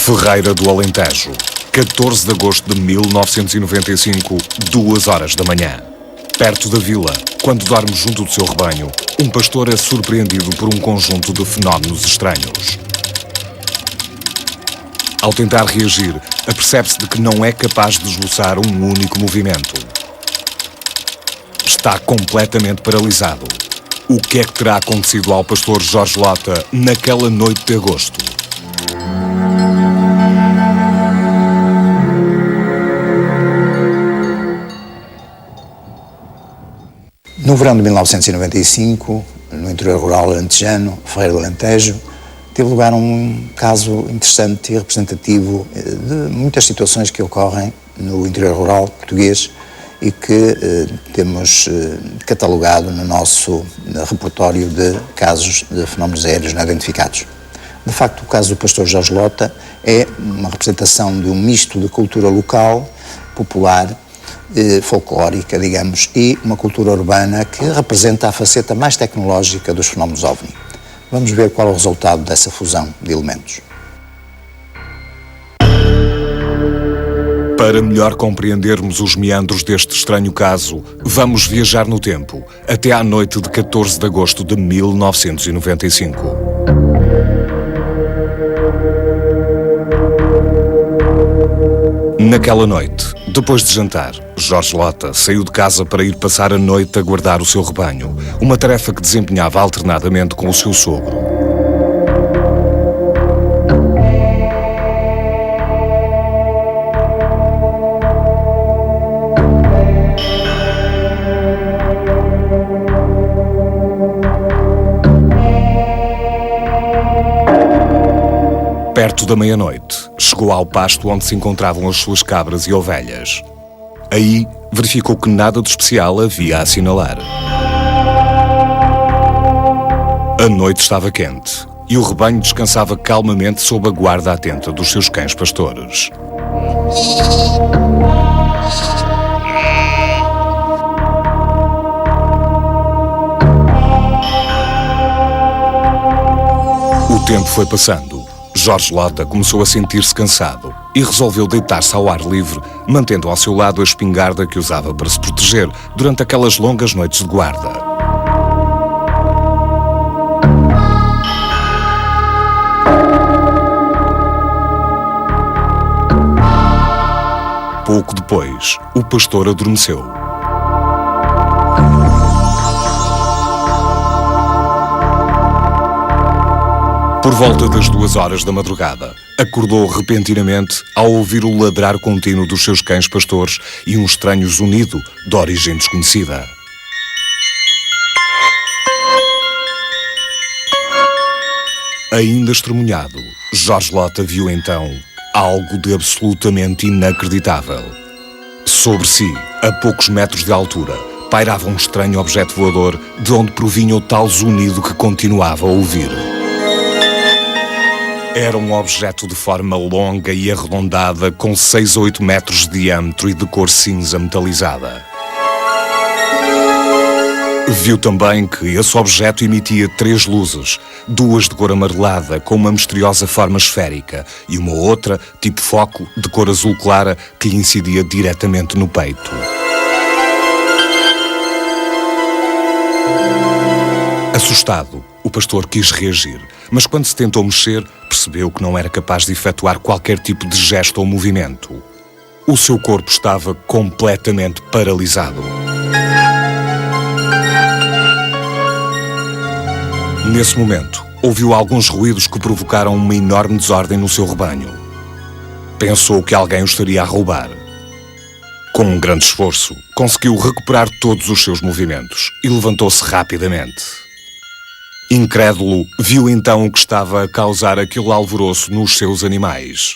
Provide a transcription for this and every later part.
Ferreira do Alentejo, 14 de agosto de 1995, 2 horas da manhã. Perto da vila, quando dorme junto do seu rebanho, um pastor é surpreendido por um conjunto de fenómenos estranhos. Ao tentar reagir, apercebe-se de que não é capaz de esboçar um único movimento. Está completamente paralisado. O que é que terá acontecido ao pastor Jorge Lota naquela noite de agosto? No verão de 1995, no interior rural alentejano, Ferreira do Alentejo, teve lugar um caso interessante e representativo de muitas situações que ocorrem no interior rural português e que temos catalogado no nosso repertório de casos de fenómenos aéreos não identificados. De facto, o caso do pastor Jorge Lota é uma representação de um misto de cultura local, popular, folclórica, digamos, e uma cultura urbana que representa a faceta mais tecnológica dos fenómenos OVNI. Vamos ver qual é o resultado dessa fusão de elementos. Para melhor compreendermos os meandros deste estranho caso, vamos viajar no tempo, até à noite de 14 de agosto de 1995. Naquela noite, depois de jantar, Jorge Lota saiu de casa para ir passar a noite a guardar o seu rebanho, uma tarefa que desempenhava alternadamente com o seu sogro. Perto da meia-noite, chegou ao pasto onde se encontravam as suas cabras e ovelhas. Aí, verificou que nada de especial havia a assinalar. A noite estava quente e o rebanho descansava calmamente sob a guarda atenta dos seus cães pastores. O tempo foi passando. Jorge Lota começou a sentir-se cansado e resolveu deitar-se ao ar livre, mantendo ao seu lado a espingarda que usava para se proteger durante aquelas longas noites de guarda. Pouco depois, o pastor adormeceu. Por volta das 2 horas da madrugada, acordou repentinamente ao ouvir o ladrar contínuo dos seus cães pastores e um estranho zunido de origem desconhecida. Ainda estremunhado, Jorge Lota viu então algo de absolutamente inacreditável. Sobre si, a poucos metros de altura, pairava um estranho objeto voador de onde provinha o tal zunido que continuava a ouvir. Era um objeto de forma longa e arredondada, com 6 a 8 metros de diâmetro e de cor cinza metalizada. Viu também que esse objeto emitia 3 luzes, 2 de cor amarelada, com uma misteriosa forma esférica, e uma outra, tipo foco, de cor azul clara, que lhe incidia diretamente no peito. Assustado, o pastor quis reagir, mas quando se tentou mexer, percebeu que não era capaz de efetuar qualquer tipo de gesto ou movimento. O seu corpo estava completamente paralisado. Nesse momento, ouviu alguns ruídos que provocaram uma enorme desordem no seu rebanho. Pensou que alguém o estaria a roubar. Com um grande esforço, conseguiu recuperar todos os seus movimentos e levantou-se rapidamente. Incrédulo, viu então o que estava a causar aquele alvoroço nos seus animais.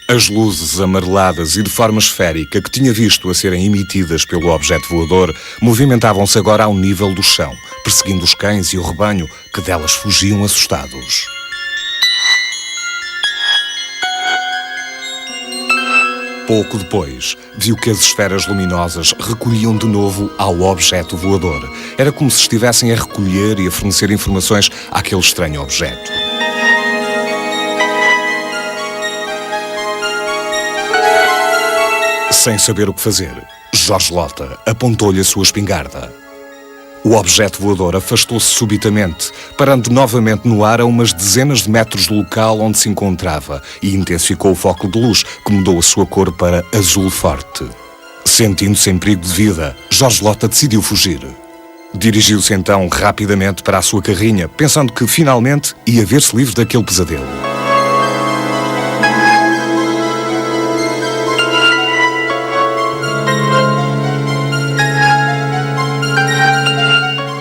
As luzes amareladas e de forma esférica que tinha visto a serem emitidas pelo objeto voador movimentavam-se agora ao nível do chão, perseguindo os cães e o rebanho que delas fugiam assustados. Pouco depois, viu que as esferas luminosas recolhiam de novo ao objeto voador. Era como se estivessem a recolher e a fornecer informações àquele estranho objeto. Sem saber o que fazer, Jorge Lota apontou-lhe a sua espingarda. O objeto voador afastou-se subitamente, parando novamente no ar a umas dezenas de metros do local onde se encontrava e intensificou o foco de luz, que mudou a sua cor para azul forte. Sentindo-se em perigo de vida, Jorge Lota decidiu fugir. Dirigiu-se então rapidamente para a sua carrinha, pensando que finalmente ia ver-se livre daquele pesadelo.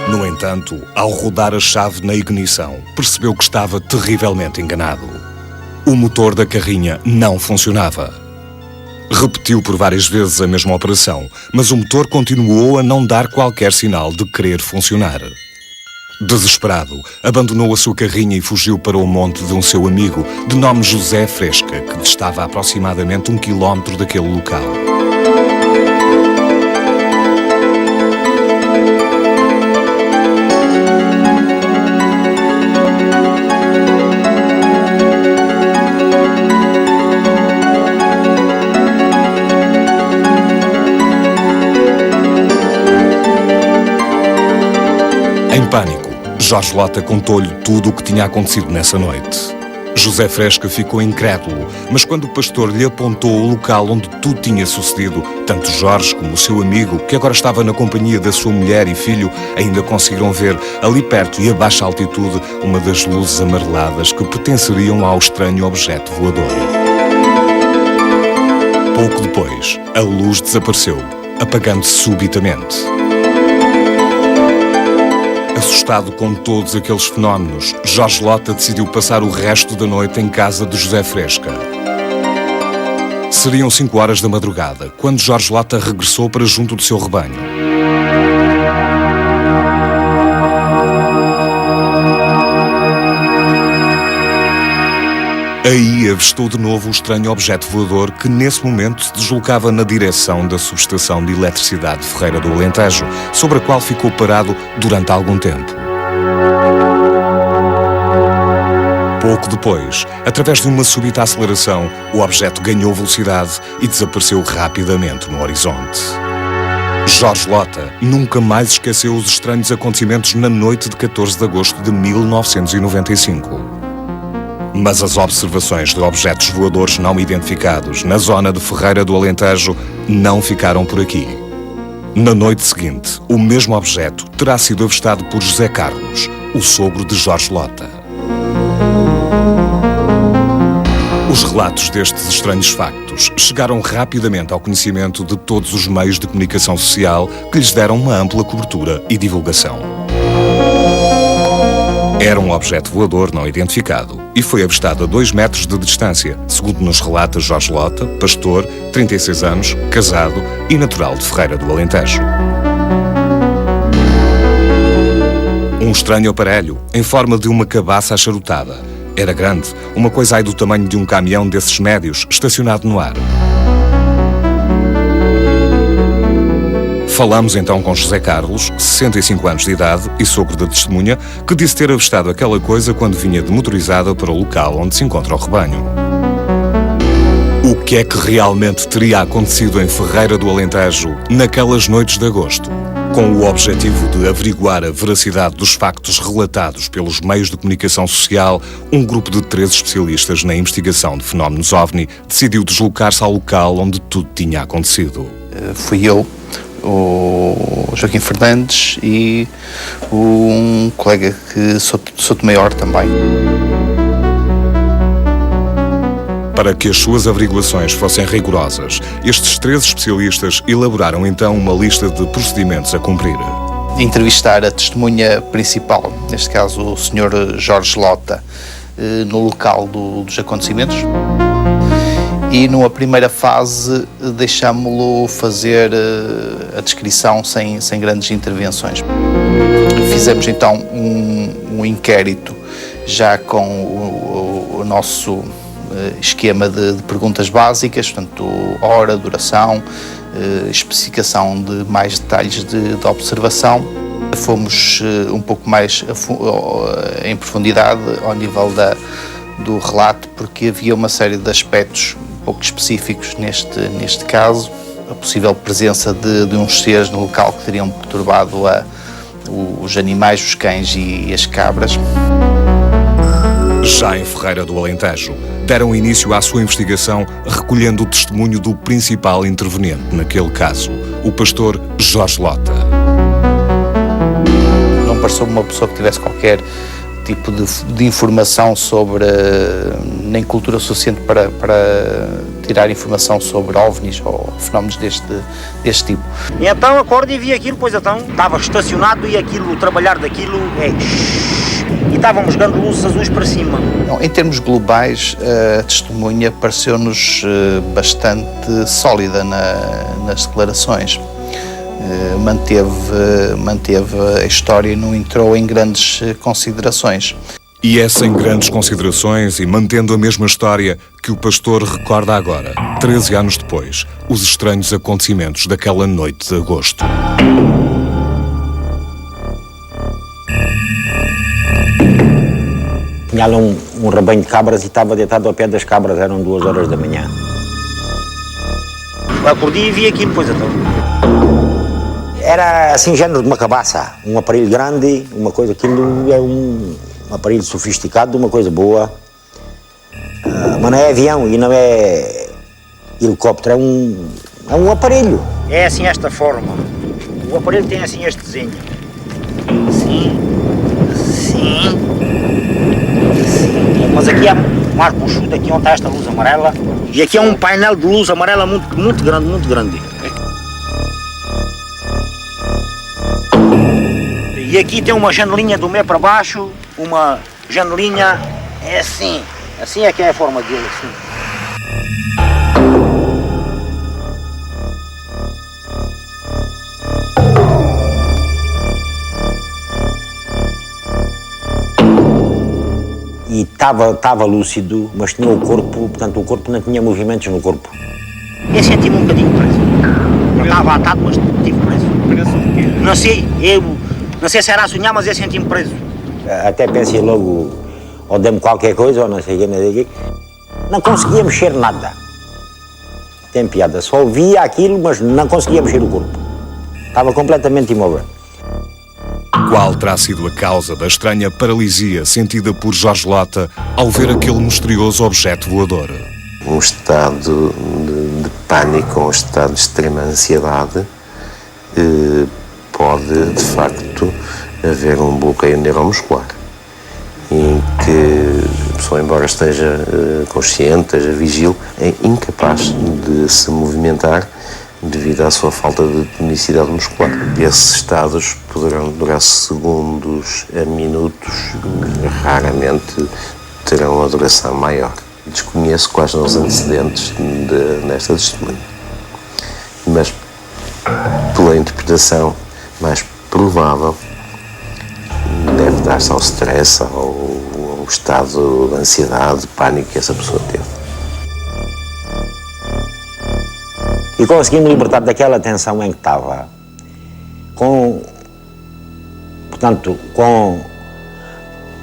No entanto, ao rodar a chave na ignição, percebeu que estava terrivelmente enganado. O motor da carrinha não funcionava. Repetiu por várias vezes a mesma operação, mas o motor continuou a não dar qualquer sinal de querer funcionar. Desesperado, abandonou a sua carrinha e fugiu para o monte de um seu amigo, de nome José Fresca, que distava a aproximadamente 1 quilómetro daquele local. Em pânico, Jorge Lota contou-lhe tudo o que tinha acontecido nessa noite. José Fresca ficou incrédulo, mas quando o pastor lhe apontou o local onde tudo tinha sucedido, tanto Jorge como o seu amigo, que agora estava na companhia da sua mulher e filho, ainda conseguiram ver, ali perto e a baixa altitude, uma das luzes amareladas que pertenceriam ao estranho objeto voador. Pouco depois, a luz desapareceu, apagando-se subitamente. Assustado com todos aqueles fenómenos, Jorge Lota decidiu passar o resto da noite em casa de José Fresca. Seriam 5 horas da madrugada, quando Jorge Lota regressou para junto do seu rebanho. Aí avistou de novo o estranho objeto voador que nesse momento se deslocava na direção da subestação de eletricidade de Ferreira do Alentejo, sobre a qual ficou parado durante algum tempo. Pouco depois, através de uma súbita aceleração, o objeto ganhou velocidade e desapareceu rapidamente no horizonte. Jorge Lota nunca mais esqueceu os estranhos acontecimentos na noite de 14 de agosto de 1995. Mas as observações de objetos voadores não identificados na zona de Ferreira do Alentejo não ficaram por aqui. Na noite seguinte, o mesmo objeto terá sido avistado por José Carlos, o sogro de Jorge Lota. Os relatos destes estranhos factos chegaram rapidamente ao conhecimento de todos os meios de comunicação social que lhes deram uma ampla cobertura e divulgação. Era um objeto voador não identificado e foi avistado a 2 metros de distância, segundo nos relata Jorge Lota, pastor, 36 anos, casado e natural de Ferreira do Alentejo. Um estranho aparelho, em forma de uma cabaça acharutada. Era grande, uma coisa aí do tamanho de um caminhão desses médios, estacionado no ar. Falamos então com José Carlos, 65 anos de idade e sogro da testemunha, que disse ter avistado aquela coisa quando vinha de motorizada para o local onde se encontra o rebanho. O que é que realmente teria acontecido em Ferreira do Alentejo naquelas noites de agosto? Com o objetivo de averiguar a veracidade dos factos relatados pelos meios de comunicação social, um grupo de 13 especialistas na investigação de fenómenos OVNI decidiu deslocar-se ao local onde tudo tinha acontecido. Fui eu, o Joaquim Fernandes e um colega que sou de maior também. Para que as suas averiguações fossem rigorosas, estes 13 especialistas elaboraram então uma lista de procedimentos a cumprir. Entrevistar a testemunha principal, neste caso o Sr. Jorge Lota, no local dos acontecimentos. E numa primeira fase deixámo-lo fazer a descrição sem grandes intervenções. Fizemos então um inquérito já com o nosso esquema de perguntas básicas, portanto, hora, duração, especificação de mais detalhes de observação. Fomos um pouco mais em profundidade ao nível do relato, porque havia uma série de aspectos um pouco específicos neste caso, a possível presença de uns seres no local que teriam perturbado os animais, os cães e as cabras. Já em Ferreira do Alentejo, deram início à sua investigação recolhendo o testemunho do principal interveniente naquele caso, o pastor Jorge Lota. Não pareceu uma pessoa que tivesse qualquer tipo de informação sobre, nem cultura suficiente para tirar informação sobre OVNIs ou fenómenos deste tipo. E então acordo e vi aquilo, pois então estava estacionado e aquilo, o trabalhar daquilo e estávamos jogando luzes azuis para cima. Em termos globais, a testemunha pareceu-nos bastante sólida nas declarações. Manteve a história e não entrou em grandes considerações. E é sem grandes considerações e mantendo a mesma história que o pastor recorda agora, 13 anos depois, os estranhos acontecimentos daquela noite de agosto. Tinha ali um rebanho de cabras e estava deitado ao pé das cabras, eram 2 horas da manhã. Acordei e vi aquilo, pois então. Era assim, género de uma cabaça, um aparelho grande, uma coisa, aquilo é um aparelho sofisticado, uma coisa boa. Mas não é avião e não é helicóptero, é um aparelho. É assim esta forma. O aparelho tem assim este desenho. Assim, assim, assim. Mas aqui é um ar puxudo, aqui onde está esta luz amarela. E aqui é um painel de luz amarela muito grande, muito grande. E aqui tem uma janelinha do meio para baixo, uma janelinha é assim. Assim é que é a forma dele, assim. E estava lúcido, mas tinha o corpo, portanto o corpo não tinha movimentos no corpo. Eu senti-me um bocadinho preso. Não estava atado, mas estive preso. Preso de quê? Não sei, não sei se era a sonhar, mas eu senti-me preso. Até pensei logo, ou dei-me qualquer coisa, ou não sei o que, não conseguia mexer nada. Tem piada, só via aquilo, mas não conseguia mexer o corpo. Estava completamente imóvel. Qual terá sido a causa da estranha paralisia sentida por Jorge Lota ao ver aquele misterioso objeto voador? Um estado de pânico, um estado de extrema ansiedade, pode, de facto, haver um bloqueio neuromuscular, em que a pessoa, embora esteja consciente, esteja vigil, é incapaz de se movimentar devido à sua falta de tonicidade muscular. Esses estados poderão durar segundos a minutos, raramente terão uma duração maior. Desconheço quais são os antecedentes nesta testemunha, mas pela interpretação mais provável deve dar-se ao stress, ao estado de ansiedade, de pânico que essa pessoa teve. E consegui-me libertar daquela tensão em que estava, com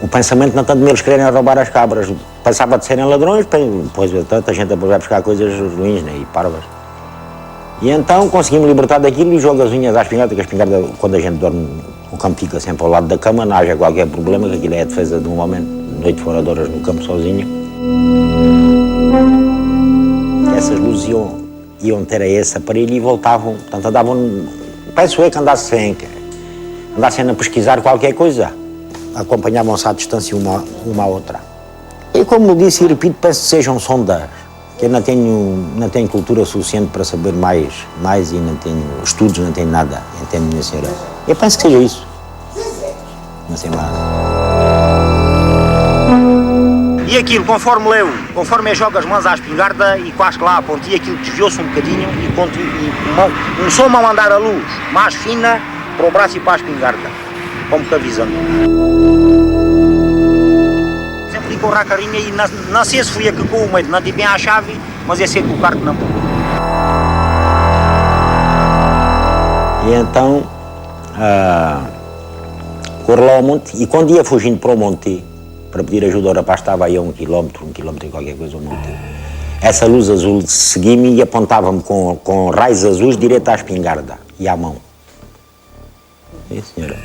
o pensamento não tanto deles quererem roubar as cabras. Pensava de serem ladrões, pois tanta gente vai buscar coisas ruins, né, e parvas. E então consegui-me libertar daquilo e jogo as unhas à espingarda, que a espingarda, quando a gente dorme, o campo fica sempre ao lado da cama, não haja qualquer problema, que aquilo é a defesa de um homem, noite fora de horas no campo sozinho. Essas luzes iam ter a esse aparelho e voltavam, portanto andavam, penso eu que andassem a pesquisar qualquer coisa, acompanhavam-se à distância uma à outra. E como disse e repito, penso que sejam sondas, que eu não tenho cultura suficiente para saber mais e não tenho estudos, não tenho nada, entende, minha senhora? Eu penso que seja isso, não sei mais. E aquilo, conforme eu jogo as mãos à espingarda e quase que lá apontei, aquilo desviou-se um bocadinho e começou-me a mandar a luz mais fina para o braço e para a espingarda, como que avisando. Sempre com a carinha e não sei se fui a que com o medo, não tive bem a chave, mas eu sei que o carro não pôde. E então, corro lá ao monte e quando ia fugindo para o monte, para pedir ajuda ao rapaz, estava aí a 1 quilómetro e qualquer coisa ao monte. Essa luz azul seguia-me e apontava-me com raios azuis direto à espingarda e à mão. Sim, senhora.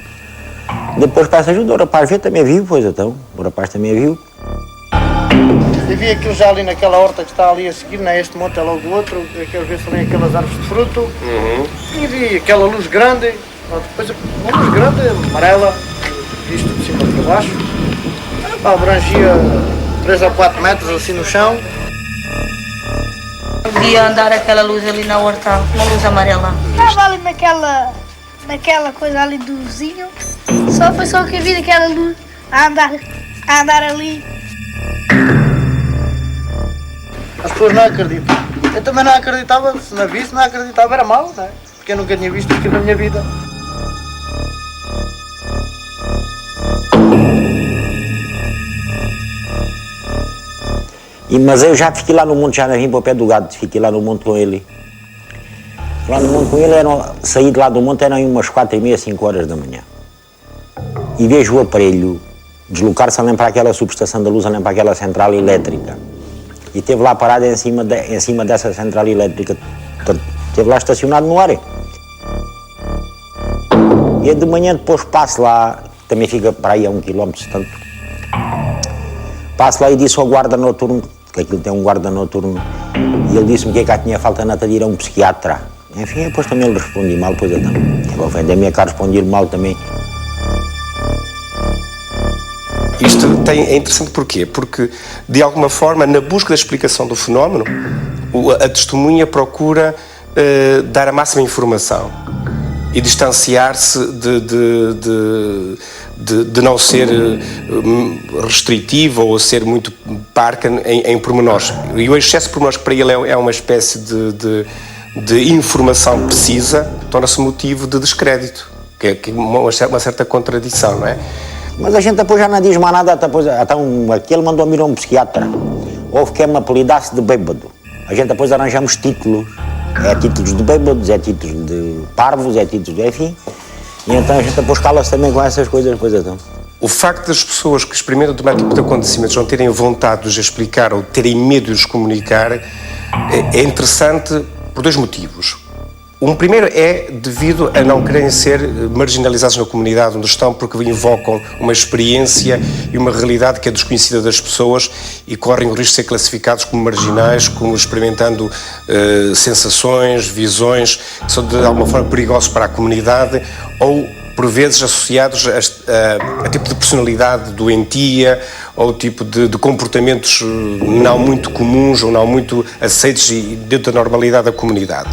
Depois peço ajuda, o rapaz também viu, pois então, o rapaz também viu. Eu vi aquilo já ali naquela horta que está ali a seguir, não é? Este monte é logo do outro, aqueles vê-se ali aquelas árvores de fruto. E vi aquela luz grande, depois uma luz grande, amarela, visto de cima para baixo. Abrangia 3 ou 4 metros assim no chão. Via andar aquela luz ali na horta, uma luz amarela. Estava ali naquela coisa ali do vizinho, foi só que eu vi aquela luz a andar ali. As pessoas não acreditam. Eu também não acreditava, se não visse, não acreditava, era mau, não é? Porque eu nunca tinha visto aquilo na minha vida. Mas eu já fiquei lá no monte, já não vim para o pé do gado, fiquei lá no monte com ele. Lá no monte com ele, saí de lá do monte, eram umas 4h30, 5 horas da manhã. E vejo o aparelho deslocar-se a para aquela subestação da luz, a para aquela central elétrica. E esteve lá parado em cima dessa central elétrica. Esteve lá estacionado no ar. E de manhã depois passo lá, também fica para aí a 1 quilómetro, tanto. Passo lá e disse ao guarda noturno, que aquilo tem um guarda noturno, e ele disse-me que cá tinha falta na de ir a um psiquiatra. Enfim, depois também ele respondi mal, pois então. Vou ofender a minha cara, respondi mal também. Isto é interessante porquê? Porque, de alguma forma, na busca da explicação do fenómeno, a testemunha procura dar a máxima informação e distanciar-se de não ser restritiva ou ser muito parca em pormenores. E o excesso de pormenores que para ele é uma espécie de informação precisa, torna-se motivo de descrédito, que é uma certa contradição, não é? Mas a gente depois já não diz mais nada, então aquele mandou-me ir a um psiquiatra. Houve quem me apelidasse de bêbado. A gente depois arranjamos títulos. É títulos de bêbados, é títulos de parvos, é títulos de enfim. E então a gente depois cala-se também com essas coisas, pois então. O facto das pessoas que experimentam tomar tipo de acontecimentos não terem vontade de os explicar ou terem medo de os comunicar é interessante por 2 motivos. Um primeiro é devido a não quererem ser marginalizados na comunidade onde estão, porque invocam uma experiência e uma realidade que é desconhecida das pessoas e correm o risco de ser classificados como marginais, como experimentando sensações, visões que são de alguma forma perigosos para a comunidade ou por vezes associados a tipo de personalidade doentia ou tipo de comportamentos não muito comuns ou não muito aceitos dentro da normalidade da comunidade.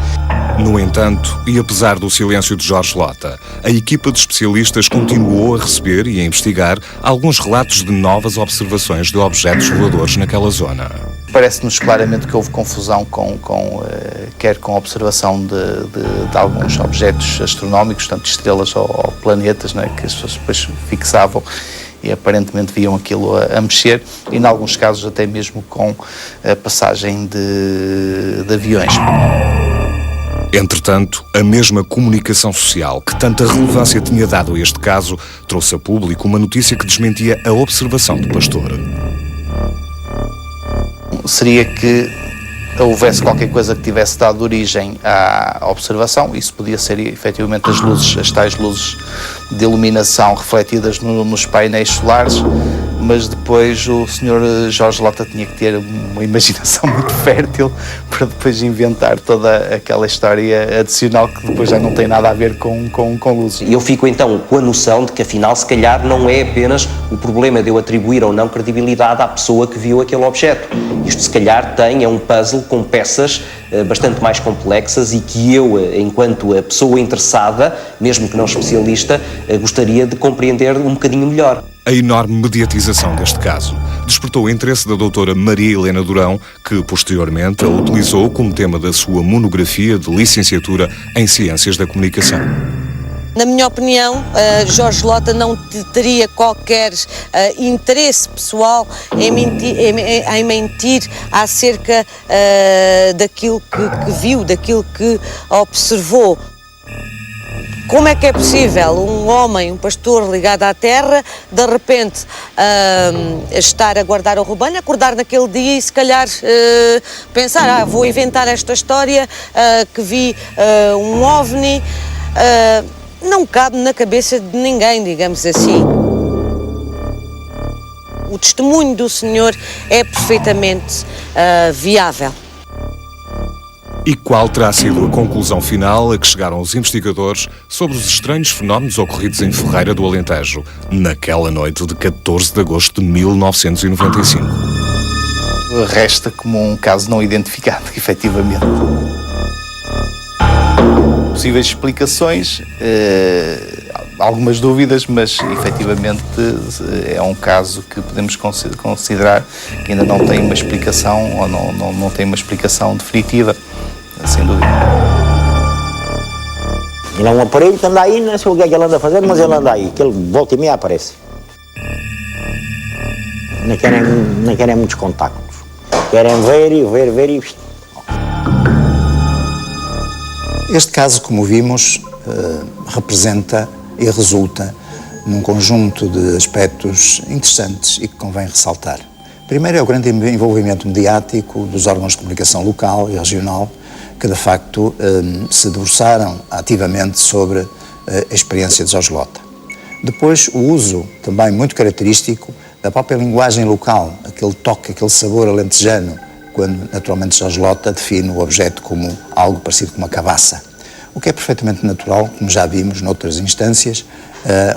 No entanto, e apesar do silêncio de Jorge Lota, a equipa de especialistas continuou a receber e a investigar alguns relatos de novas observações de objetos voadores naquela zona. Parece-nos claramente que houve confusão quer com a observação de alguns objetos astronómicos, tanto estrelas ou planetas, não é, que as pessoas depois fixavam e aparentemente viam aquilo a mexer, e em alguns casos até mesmo com a passagem de aviões. Entretanto, a mesma comunicação social que tanta relevância tinha dado a este caso trouxe a público uma notícia que desmentia a observação do pastor. Seria que houvesse qualquer coisa que tivesse dado origem à observação. Isso podia ser efetivamente as tais luzes de iluminação refletidas nos painéis solares, mas depois o Sr. Jorge Lota tinha que ter uma imaginação muito fértil para depois inventar toda aquela história adicional que depois já não tem nada a ver com luzes. Eu fico então com a noção de que afinal se calhar não é apenas o problema de eu atribuir ou não credibilidade à pessoa que viu aquele objeto. Isto se calhar é um puzzle com peças bastante mais complexas e que eu, enquanto a pessoa interessada, mesmo que não especialista, gostaria de compreender um bocadinho melhor. A enorme mediatização deste caso despertou o interesse da doutora Maria Helena Durão, que posteriormente a utilizou como tema da sua monografia de licenciatura em Ciências da Comunicação. Na minha opinião, Jorge Lota não teria qualquer interesse pessoal em mentir acerca daquilo que viu, daquilo que observou. como é que é possível um homem, um pastor ligado à terra, de repente estar a guardar o rebanho, acordar naquele dia e se calhar pensar, vou inventar esta história que vi um OVNI. Não cabe na cabeça de ninguém, digamos assim. O testemunho do senhor é perfeitamente viável. E qual terá sido a conclusão final a que chegaram os investigadores sobre os estranhos fenómenos ocorridos em Ferreira do Alentejo, naquela noite de 14 de agosto de 1995? Resta como um caso não identificado, efetivamente. Possíveis explicações, algumas dúvidas, mas efetivamente é um caso que podemos considerar que ainda não tem uma explicação ou não tem uma explicação definitiva, sem dúvida. Ele é um aparelho que anda aí, não sei o que é que ele anda fazendo, mas ele anda aí, que ele volta e meia aparece. Não querem muitos contactos. Querem ver e... Este caso, como vimos, representa e resulta num conjunto de aspectos interessantes e que convém ressaltar. Primeiro é o grande envolvimento mediático dos órgãos de comunicação local e regional que, de facto, se debruçaram ativamente sobre a experiência de Jorge Lota. Depois, o uso também muito característico da própria linguagem local, aquele toque, aquele sabor alentejano, quando naturalmente Jorge Lota define o objeto como algo parecido com uma cabaça. O que é perfeitamente natural, como já vimos noutras instâncias,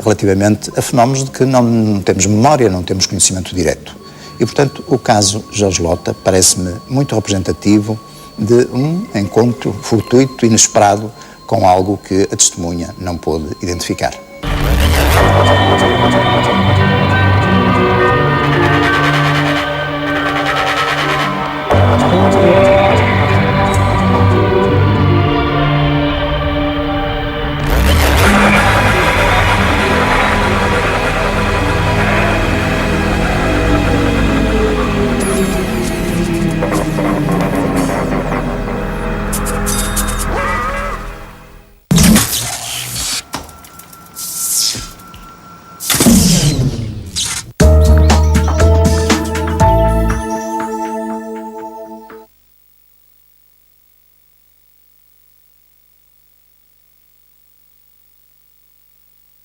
relativamente a fenómenos de que não temos memória, não temos conhecimento direto. E, portanto, o caso Jorge Lota parece-me muito representativo de um encontro fortuito, inesperado, com algo que a testemunha não pôde identificar.